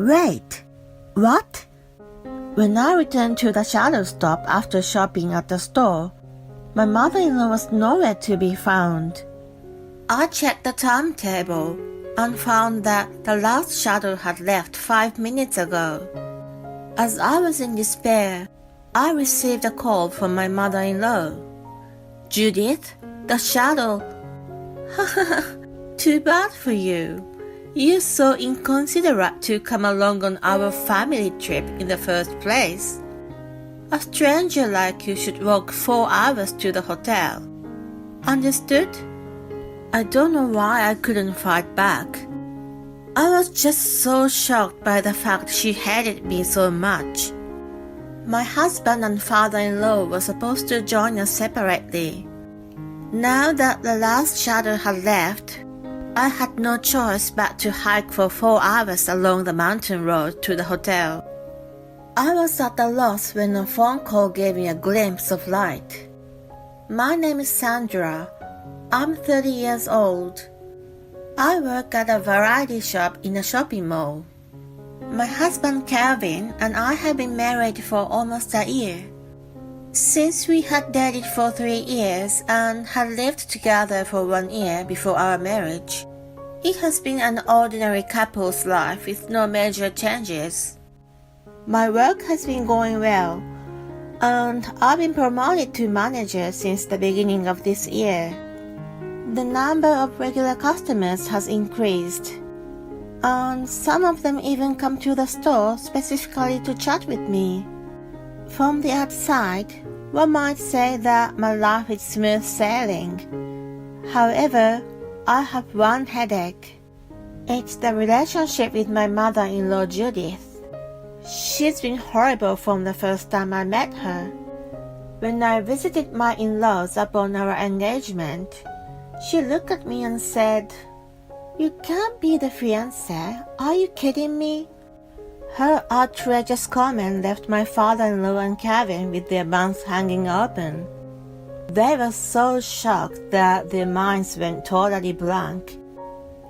Wait, what? When I returned to the shadow stop after shopping at the store, my mother-in-law was nowhere to be found. I checked the timetable and found that the last shadow had left 5 minutes ago. As I was in despair, I received a call from my mother-in-law. Judith, the shadow. Too bad for you. You're so inconsiderate to come along on our family trip in the first place. A stranger like you should walk 4 hours to the hotel. Understood? I don't know why I couldn't fight back. I was just so shocked by the fact she hated me so much. My husband and father-in-law were supposed to join us separately. Now that the last shadow had left, I had no choice but to hike for 4 hours along the mountain road to the hotel. I was at a loss when a phone call gave me a glimpse of light. My name is Sandra. I'm 30 years old. I work at a variety shop in a shopping mall. My husband Calvin and I have been married for almost a year. Since we had dated for 3 years and had lived together for 1 year before our marriage, it has been an ordinary couple's life with no major changes. My work has been going well, and I've been promoted to manager since the beginning of this year. The number of regular customers has increased, and some of them even come to the store specifically to chat with me. From the outside, one might say that my life is smooth sailing. However, I have one headache. It's the relationship with my mother-in-law Judith. She's been horrible from the first time I met her. When I visited my in-laws upon our engagement, she looked at me and said, "You can't be the fiancé, are you kidding me?" Her outrageous comment left my father-in-law and Kevin with their mouths hanging open. They were so shocked that their minds went totally blank.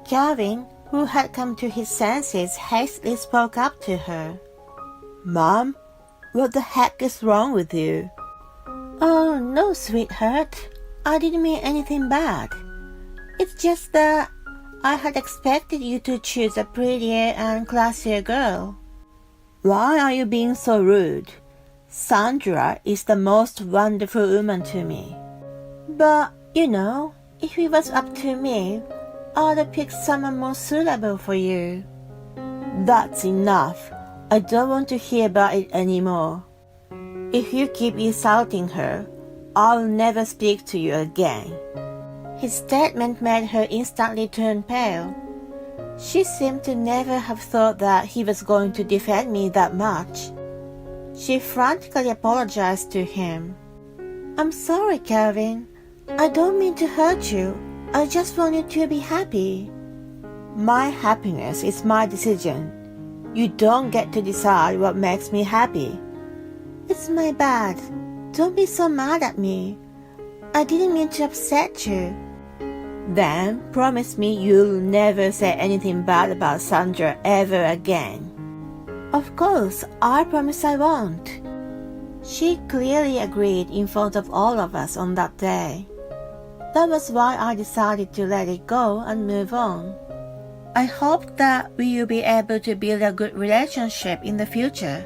Kevin, who had come to his senses, hastily spoke up to her. "Mom, what the heck is wrong with you?" "Oh, no, sweetheart. I didn't mean anything bad. It's just that I had expected you to choose a prettier and classier girl." "Why are you being so rude? Sandra is the most wonderful woman to me." "But, if it was up to me, I'd have picked someone more suitable for you." "That's enough. I don't want to hear about it anymore. If you keep insulting her, I'll never speak to you again." His statement made her instantly turn pale. She seemed to never have thought that he was going to defend me that much. She frantically apologized to him. "I'm sorry, Calvin. I don't mean to hurt you. I just want you to be happy." "My happiness is my decision. You don't get to decide what makes me happy." "It's my bad. Don't be so mad at me. I didn't mean to upset you." "Then promise me you'll never say anything bad about Sandra ever again." "Of course, I promise I won't." She clearly agreed in front of all of us on that day. That was why I decided to let it go and move on. I hoped that we will be able to build a good relationship in the future.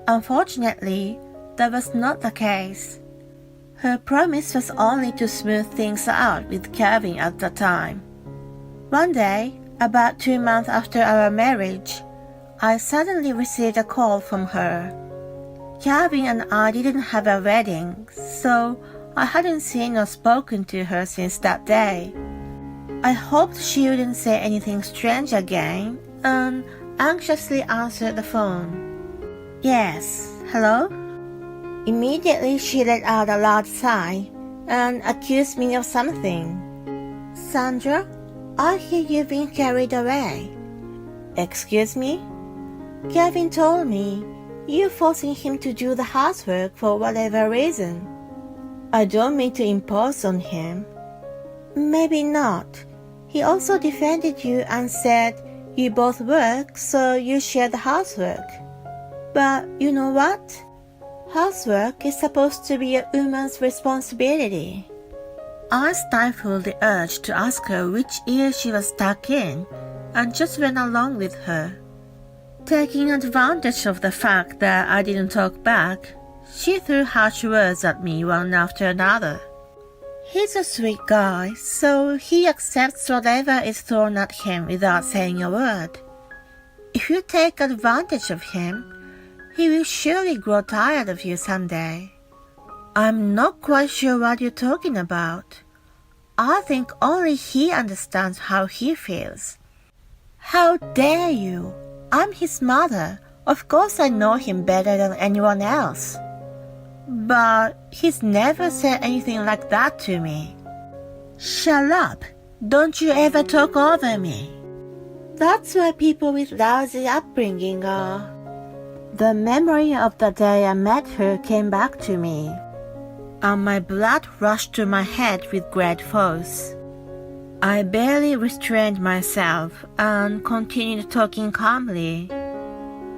Unfortunately, that was not the case. Her promise was only to smooth things out with Kevin at the time. One day, about 2 months after our marriage, I suddenly received a call from her. Kevin and I didn't have a wedding, so I hadn't seen or spoken to her since that day. I hoped she wouldn't say anything strange again, and anxiously answered the phone. "Yes, hello?" Immediately she let out a loud sigh and accused me of something. "Sandra, I hear you've been carried away." "Excuse me?" "Kevin told me you're forcing him to do the housework for whatever reason." "I don't mean to impose on him." "Maybe not. He also defended you and said You both work, so you share the housework. But you know what? Housework is supposed to be a woman's responsibility. I stifled the urge to ask her which ear she was stuck in and just went along with her. Taking advantage of the fact that I didn't talk back, she threw harsh words at me one after another. He's a sweet guy, so he accepts whatever is thrown at him without saying a word. If you take advantage of him, he will surely grow tired of you someday. I'm not quite sure what you're talking about. I think only he understands how he feels. How dare you? I'm his mother. Of course I know him better than anyone else. But he's never said anything like that to me. Shut up. Don't you ever talk over me. That's why people with lousy upbringing are. The memory of the day I met her came back to me, and my blood rushed to my head with great force. I barely restrained myself and continued talking calmly.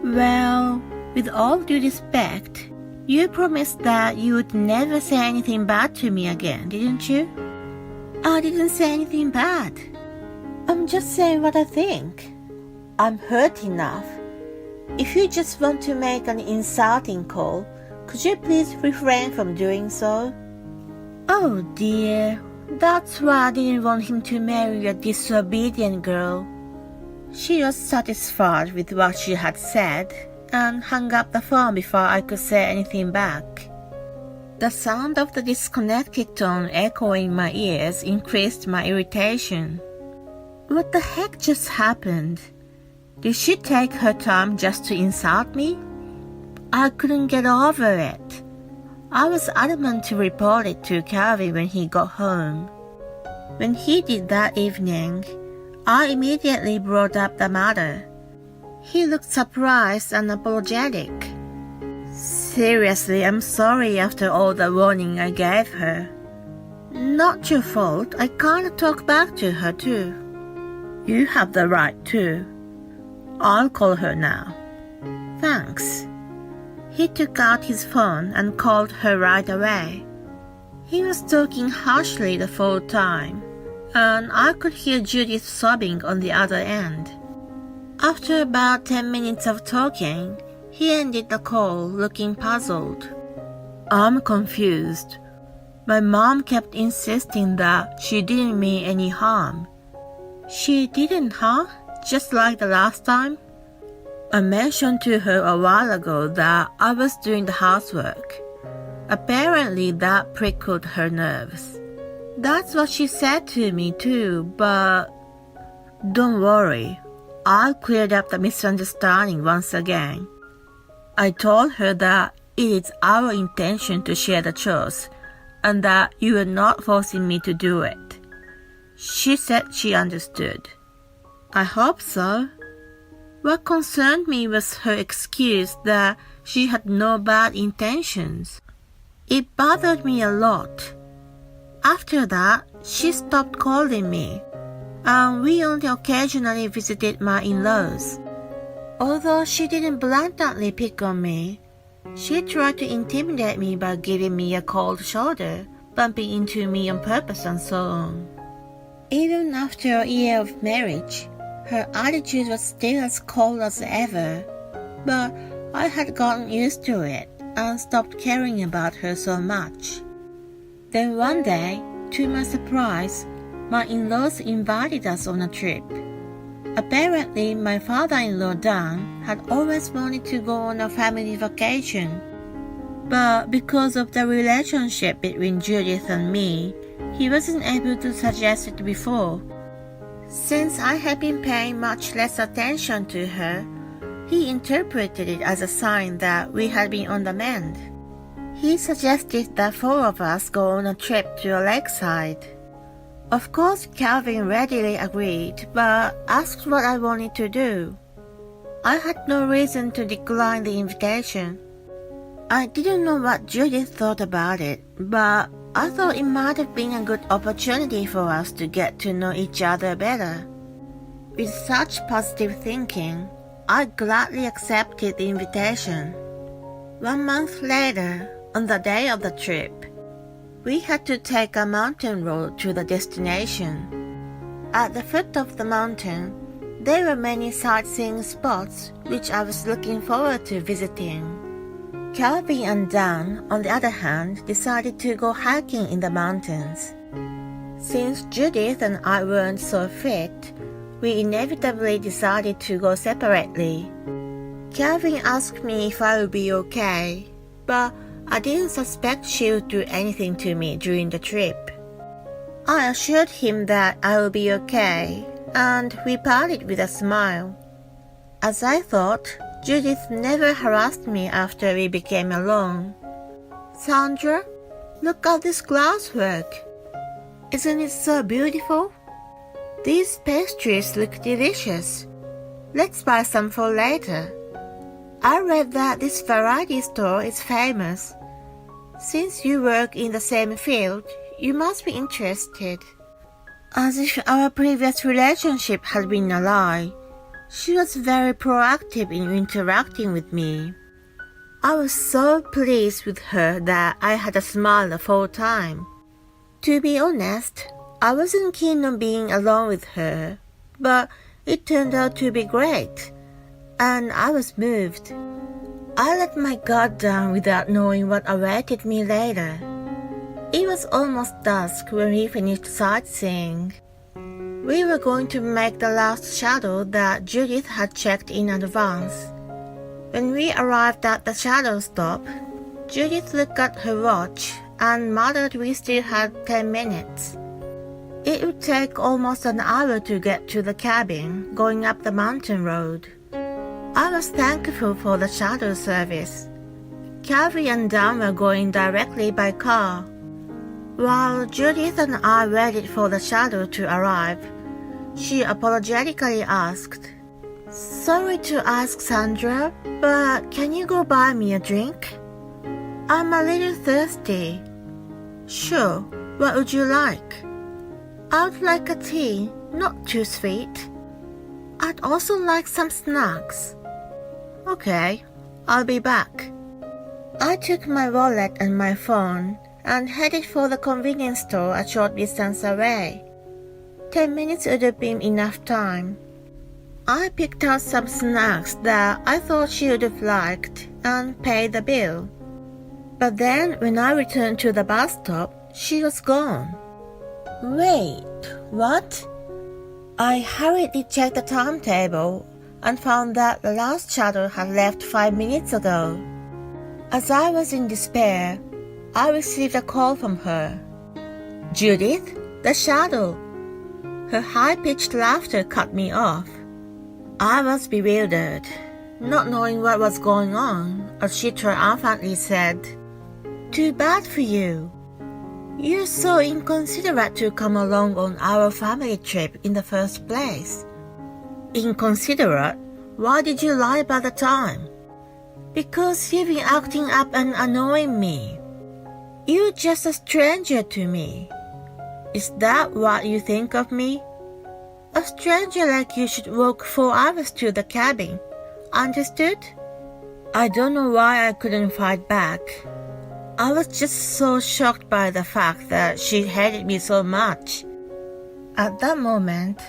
Well, with all due respect, you promised that you would never say anything bad to me again, didn't you? I didn't say anything bad. I'm just saying what I think. I'm hurt enough. If you just want to make an insulting call, could you please refrain from doing so? Oh dear, that's why I didn't want him to marry a disobedient girl. She was satisfied with what she had said and hung up the phone before I could say anything back. The sound of the disconnected tone echoing in my ears increased my irritation. What the heck just happened? Did she take her time just to insult me? I couldn't get over it. I was adamant to report it to Calvin when he got home. When he did that evening, I immediately brought up the matter. He looked surprised and apologetic. Seriously, I'm sorry after all the warning I gave her. Not your fault. I can't talk back to her too. You have the right to. I'll call her now. Thanks. He took out his phone and called her right away. He was talking harshly the whole time, and I could hear Judith sobbing on the other end. After about 10 minutes of talking, he ended the call looking puzzled. I'm confused. My mom kept insisting that she didn't mean any harm. She didn't, huh? Just like the last time? I mentioned to her a while ago that I was doing the housework. Apparently that prickled her nerves. That's what she said to me too, but don't worry. I'll clear up the misunderstanding once again. I told her that it is our intention to share the chores and that you are not forcing me to do it. She said she understood. I hope so. What concerned me was her excuse that she had no bad intentions. It bothered me a lot. After that, she stopped calling me, and we only occasionally visited my in-laws. Although she didn't blatantly pick on me, she tried to intimidate me by giving me a cold shoulder, bumping into me on purpose and so on. Even after a year of marriage, her attitude was still as cold as ever, but I had gotten used to it and stopped caring about her so much. Then one day, to my surprise, my in-laws invited us on a trip. Apparently, my father-in-law Dan had always wanted to go on a family vacation, but because of the relationship between Judith and me, he wasn't able to suggest it before. Since I had been paying much less attention to her, he interpreted it as a sign that we had been on the mend. He suggested that 4 of us go on a trip to a lakeside. Of course, Calvin readily agreed, but asked what I wanted to do. I had no reason to decline the invitation. I didn't know what Judith thought about it, but I thought it might have been a good opportunity for us to get to know each other better. With such positive thinking, I gladly accepted the invitation. 1 month later, on the day of the trip, we had to take a mountain road to the destination. At the foot of the mountain, there were many sightseeing spots which I was looking forward to visiting. Calvin and Dan, on the other hand, decided to go hiking in the mountains. Since Judith and I weren't so fit, we inevitably decided to go separately. Calvin asked me if I would be okay, but I didn't suspect she would do anything to me during the trip. I assured him that I would be okay, and we parted with a smile. As I thought, Judith never harassed me after we became alone. "Sandra, look at this glasswork. Isn't it so beautiful? These pastries look delicious. Let's buy some for later. I read that this variety store is famous. Since you work in the same field, you must be interested." As if our previous relationship had been a lie, she was very proactive in interacting with me. I was so pleased with her that I had a smile the whole time. To be honest, I wasn't keen on being alone with her, but it turned out to be great, and I was moved. I let my guard down without knowing what awaited me later. It was almost dusk when we finished sightseeing. We were going to make the last shadow that Judith had checked in advance. When we arrived at the shadow stop, Judith looked at her watch and muttered we still had 10 minutes. It would take almost an hour to get to the cabin going up the mountain road. I was thankful for the shuttle service. Calvin and Dan were going directly by car. While Judith and I waited for the shuttle to arrive, she apologetically asked, "Sorry to ask, Sandra, but can you go buy me a drink? I'm a little thirsty." "Sure, what would you like?" "I'd like a tea, not too sweet. I'd also like some snacks." "Okay, I'll be back." I took my wallet and my phone and headed for the convenience store a short distance away. 10 minutes would have been enough time. I picked out some snacks that I thought she would have liked and paid the bill. But then when I returned to the bus stop, she was gone. Wait, what? I hurriedly checked the timetable and found that the last shuttle had left 5 minutes ago. As I was in despair, I received a call from her. "Judith, the shuttle." Her high-pitched laughter cut me off. I was bewildered, not knowing what was going on, as she triumphantly said, "Too bad for you. You're so inconsiderate to come along on our family trip in the first place." "Inconsiderate? Why did you lie about the time?" "Because you've been acting up and annoying me. You're just a stranger to me. Is that what you think of me? A stranger like you should walk 4 hours to the cabin. Understood?" I don't know why I couldn't fight back. I was just so shocked by the fact that she hated me so much. At that moment,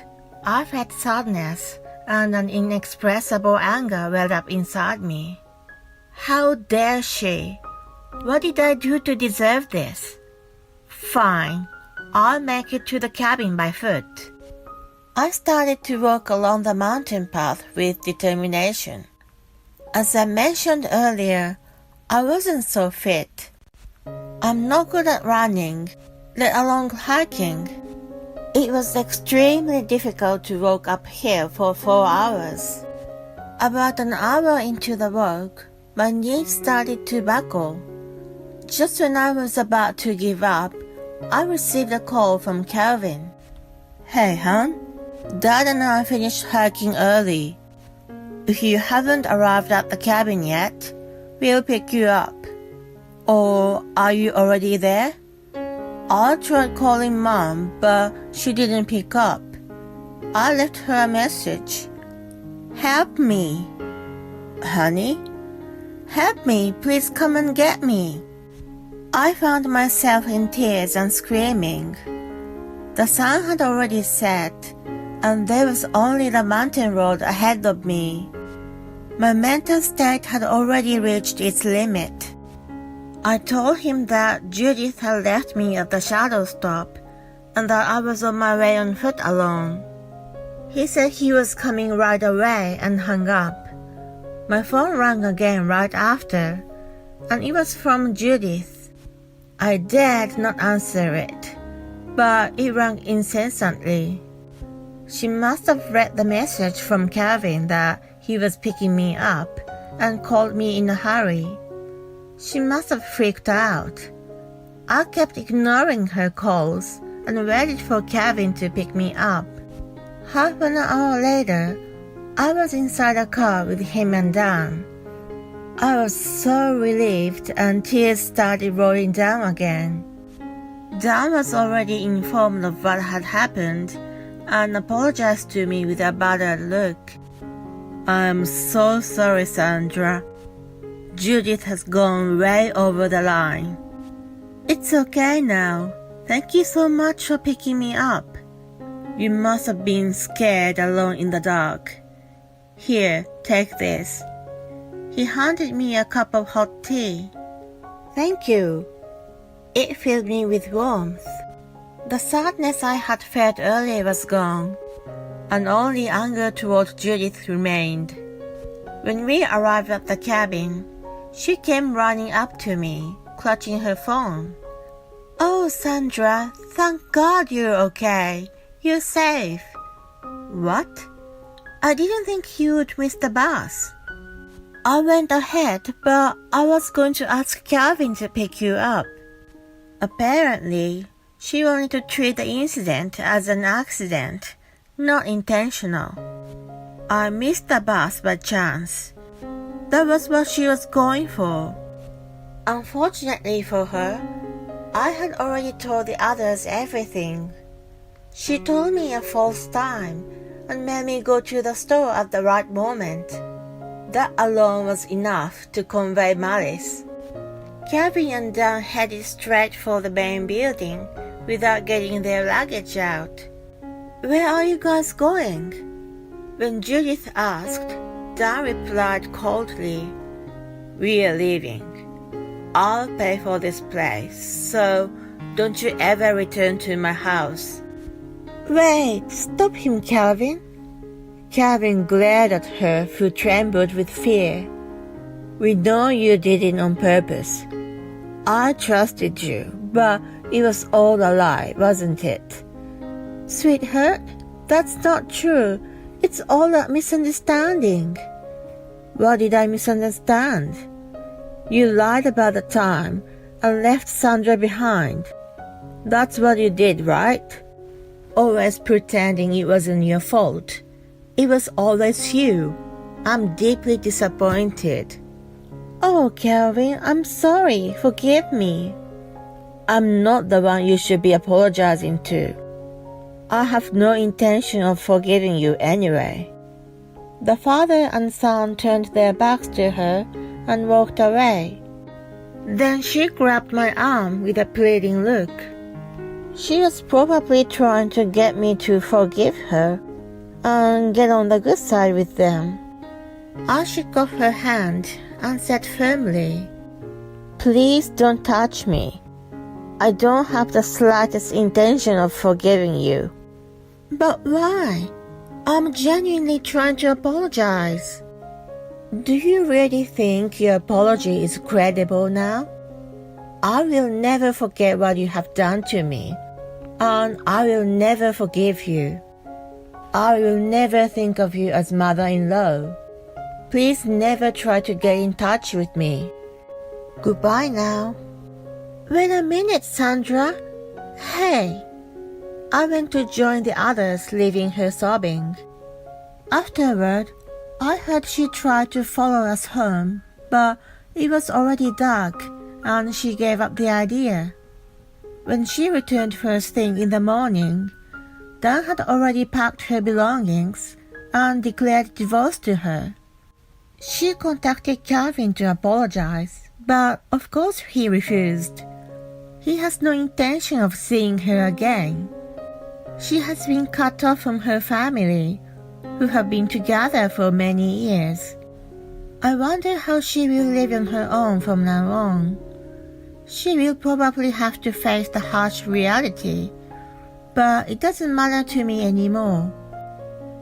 I felt sadness and an inexpressible anger welled up inside me. How dare she? What did I do to deserve this? Fine, I'll make it to the cabin by foot. I started to walk along the mountain path with determination. As I mentioned earlier, I wasn't so fit. I'm not good at running, let alone hiking. It was extremely difficult to walk uphill for 4 hours. About an hour into the walk, my knees started to buckle. Just when I was about to give up, I received a call from Calvin. "Hey, hon, Dad and I finished hiking early. If you haven't arrived at the cabin yet, we'll pick you up. Or are you already there?" I tried calling Mom, but she didn't pick up. I left her a message. Help me. Honey? Help me, please come and get me. I found myself in tears and screaming. The sun had already set, and there was only the mountain road ahead of me. My mental state had already reached its limit. I told him that Judith had left me at the shadow stop, and that I was on my way on foot alone. He said he was coming right away and hung up. My phone rang again right after, and it was from Judith. I dared not answer it, but it rang incessantly. She must have read the message from Calvin that he was picking me up and called me in a hurry. She must have freaked out. I kept ignoring her calls and waited for Calvin to pick me up. Half an hour later, I was inside a car with him and Dan. I was so relieved and tears started rolling down again. Dan was already informed of what had happened and apologized to me with a bothered look. I'm so sorry, Sandra. Judith has gone way over the line. It's okay now. Thank you so much for picking me up. You must have been scared alone in the dark. Here, take this. He handed me a cup of hot tea. Thank you. It filled me with warmth. The sadness I had felt earlier was gone, and only anger toward Judith remained. When we arrived at the cabin, she came running up to me, clutching her phone. Oh, Sandra, thank God you're okay. You're safe. What? I didn't think you would miss the bus. I went ahead, but I was going to ask Calvin to pick you up. Apparently, she wanted to treat the incident as an accident, not intentional. I missed the bus by chance. That was what she was going for. Unfortunately for her, I had already told the others everything. She told me a false time and made me go to the store at the right moment. That alone was enough to convey malice. Calvin and Dan headed straight for the main building without getting their luggage out. Where are you guys going? When Judith asked, Dan replied coldly, We are leaving. I'll pay for this place, so don't you ever return to my house. Wait, stop him, Calvin. Calvin glared at her, who trembled with fear. We know you did it on purpose. I trusted you, but it was all a lie, wasn't it? Sweetheart, that's not true. It's all a misunderstanding. What did I misunderstand? You lied about the time and left Sandra behind. That's what you did, right? Always pretending it wasn't your fault. It was always you. I'm deeply disappointed. Oh, Calvin, I'm sorry. Forgive me. I'm not the one you should be apologizing to. I have no intention of forgiving you anyway. The father and son turned their backs to her and walked away. Then she grabbed my arm with a pleading look. She was probably trying to get me to forgive her and get on the good side with them. I shook off her hand and said firmly, Please don't touch me. I don't have the slightest intention of forgiving you. But why? I'm genuinely trying to apologize. Do you really think your apology is credible now? I will never forget what you have done to me, and I will never forgive you. I will never think of you as mother-in-law. Please never try to get in touch with me. Goodbye now. Wait a minute, Sandra. Hey. I went to join the others, leaving her sobbing. Afterward, I heard she tried to follow us home, but it was already dark, and she gave up the idea. When she returned first thing in the morning, Dan had already packed her belongings and declared divorce to her. She contacted Calvin to apologize, but of course he refused. He has no intention of seeing her again. She has been cut off from her family, who have been together for many years. I wonder how she will live on her own from now on. She will probably have to face the harsh reality, but it doesn't matter to me anymore.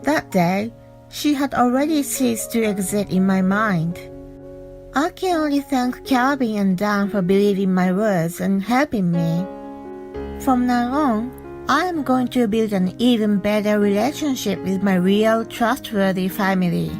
That day, she had already ceased to exist in my mind. I can only thank Calvin and Dan for believing my words and helping me. From now on, I am going to build an even better relationship with my real, trustworthy family.